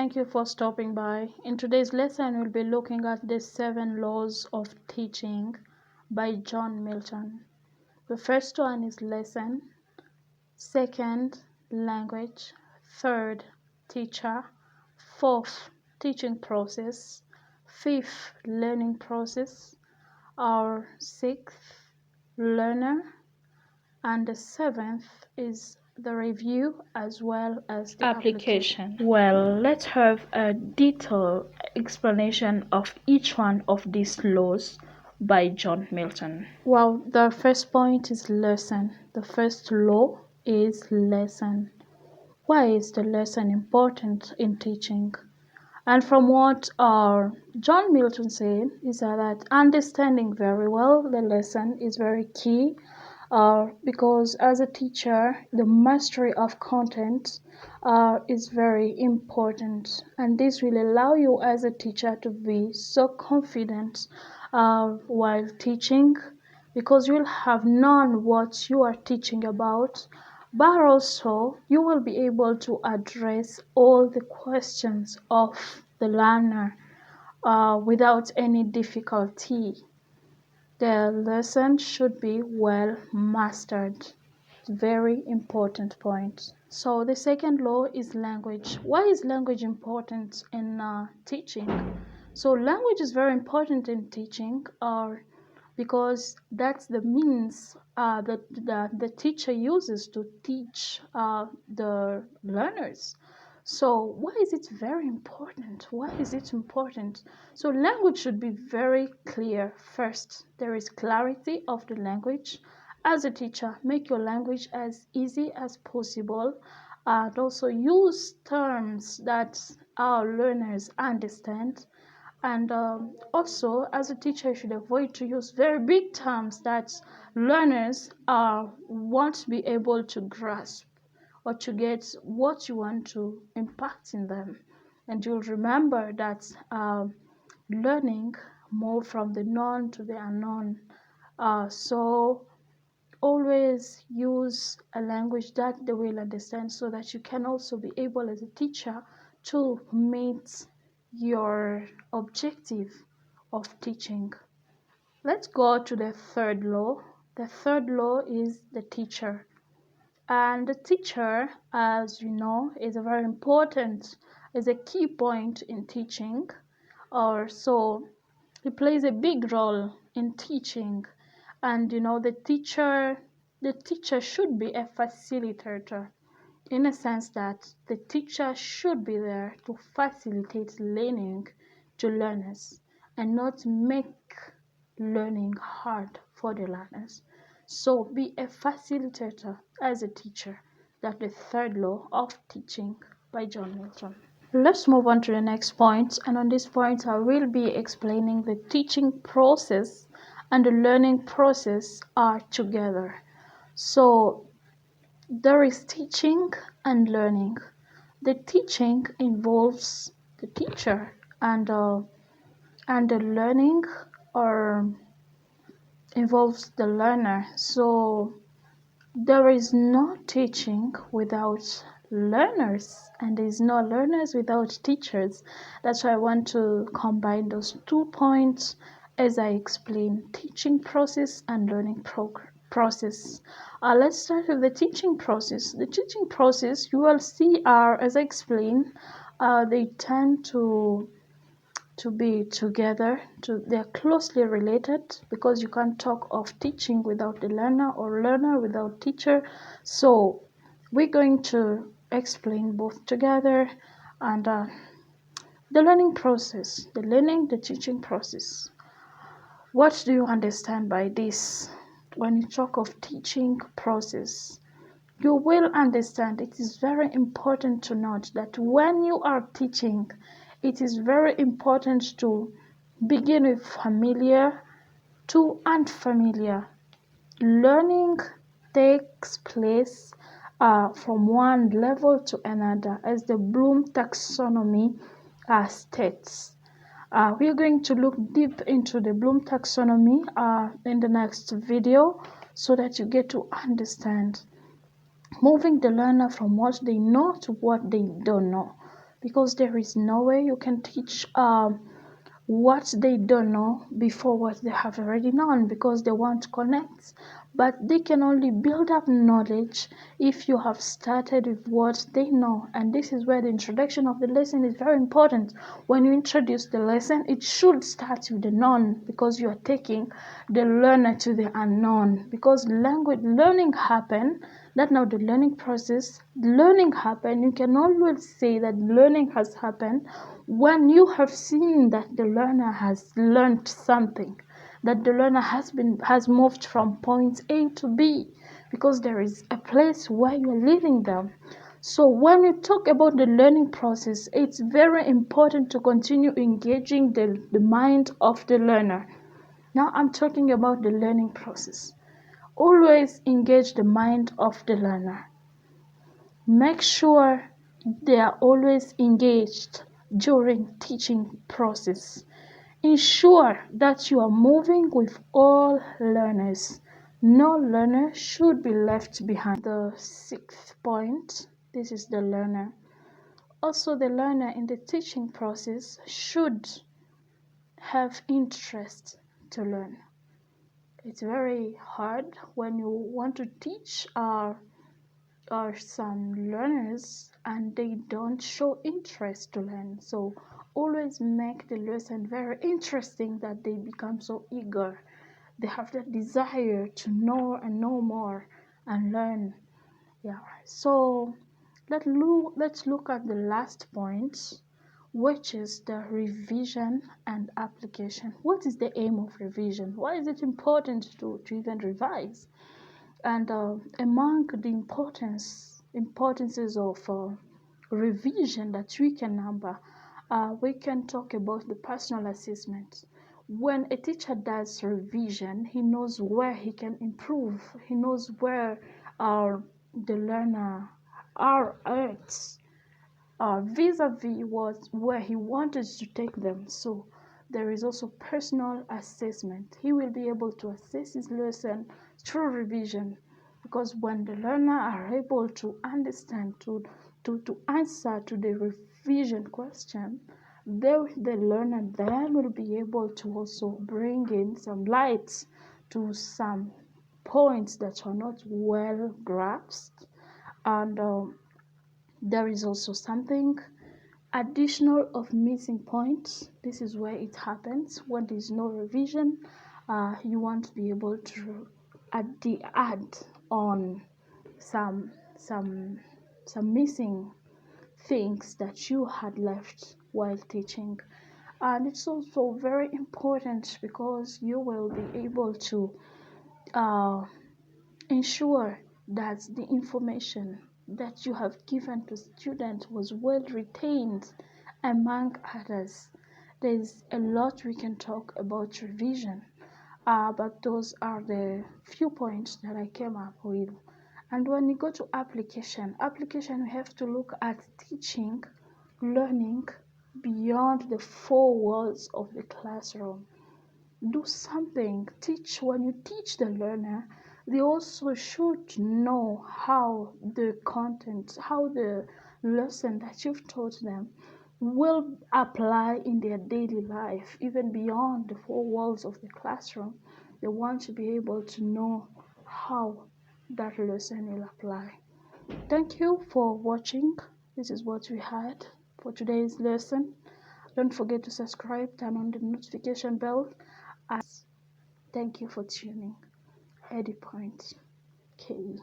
Thank you for stopping by. In today's lesson, we'll be looking at the 7 laws of teaching by John Milton. The first one is lesson, second, language, third, teacher, fourth, teaching process, fifth, learning process, our sixth, learner, and the seventh is the review as well as the application. Well, let's have a detailed explanation of each one of these laws by John Milton. Well, the first point is lesson. The first law is lesson. Why is the lesson important in teaching? And from what John Milton said is that understanding very well the lesson is very key, because as a teacher, the mastery of content is very important, and this will allow you as a teacher to be so confident while teaching, because you will have known what you are teaching about, but also you will be able to address all the questions of the learner without any difficulty. The lesson should be well mastered. Very important point. So the second law is language. Why is language important in teaching? So language is very important in teaching, because that's the means that the teacher uses to teach the learners. So why is it very important? Why is it important? So language should be very clear. First, there is clarity of the language. As a teacher, make your language as easy as possible, and also use terms that our learners understand. And also, as a teacher, you should avoid to use very big terms that learners won't be able to grasp or to get what you want to impact in them. And you'll remember that learning move from the known to the unknown. So always use a language that they will understand, so that you can also be able as a teacher to meet your objective of teaching. Let's go to the third law. The third law is the teacher. And the teacher, as you know, is a very important, is a key point in teaching. Or so he plays a big role in teaching. And the teacher should be a facilitator, in a sense that the teacher should be there to facilitate learning to learners and not make learning hard for the learners. So be a facilitator as a teacher. That's the third law of teaching by John Milton. Let's move on to the next point, and on this point I will be explaining the teaching process and the learning process are together. So there is teaching and learning. The teaching involves the teacher, and the learning involves the learner. So there is no teaching without learners, and there is no learners without teachers. That's why I want to combine those 2 points as I explain teaching process and learning process. Let's start with the teaching process. The teaching process, you will see, as I explained, they tend to be together. They're closely related, because you can't talk of teaching without the learner, or learner without teacher. So we're going to explain both together. And the learning process, the teaching process. What do you understand by this? When you talk of teaching process, you will understand it is very important to note that when you are teaching, it is very important to begin with familiar to unfamiliar. Learning takes place from one level to another, as the Bloom taxonomy states. We are going to look deep into the Bloom taxonomy in the next video, so that you get to understand moving the learner from what they know to what they don't know. because there is no way you can teach what they don't know before what they have already known, because they want to connect. But they can only build up knowledge if you have started with what they know. And this is where the introduction of the lesson is very important. When you introduce the lesson, it should start with the known, because you are taking the learner to the unknown. Because language learning happen, that now the learning process, learning happen, you can always say that learning has happened when you have seen that the learner has learned something, that the learner has moved from point A to B, because there is a place where you're leading them. So when you talk about the learning process, it's very important to continue engaging the mind of the learner. Now I'm talking about the learning process. Always engage the mind of the learner. Make sure they are always engaged during teaching process. Ensure that you are moving with all learners. No learner should be left behind. The sixth point, this is the learner. Also, the learner in the teaching process should have interest to learn. It's very hard when you want to teach some learners and they don't show interest to learn. So always make the lesson very interesting, that they become so eager. They have that desire to know and know more and learn. Yeah. So let's look at the last point, which is the revision and application. What is the aim of revision? Why is it important to even revise? And among the importances of revision that we can number, we can talk about the personal assessment. When a teacher does revision, he knows where he can improve. He knows where the learner are at vis-a-vis was where he wanted to take them. So there is also personal assessment. He will be able to assess his lesson through revision, because when the learner are able to understand, to answer to the revision question, the learner then will be able to also bring in some light to some points that are not well grasped. And there is also something additional of missing points. This is where it happens when there is no revision. You want to be able to add on some missing things that you had left while teaching. And it's also very important, because you will be able to uh, ensure that the information that you have given to students was well retained, among others. There's a lot we can talk about revision, but those are the few points that I came up with. And when you go to application, we have to look at teaching, learning beyond the four walls of the classroom. Do something. Teach. When you teach the learner, they also should know how the content, how the lesson that you've taught them will apply in their daily life, even beyond the four walls of the classroom. They want to be able to know how that lesson will apply. Thank you for watching. This is what we had for today's lesson. Don't forget to subscribe, turn on the notification bell. Thank you for tuning. Eddie Point. Okay.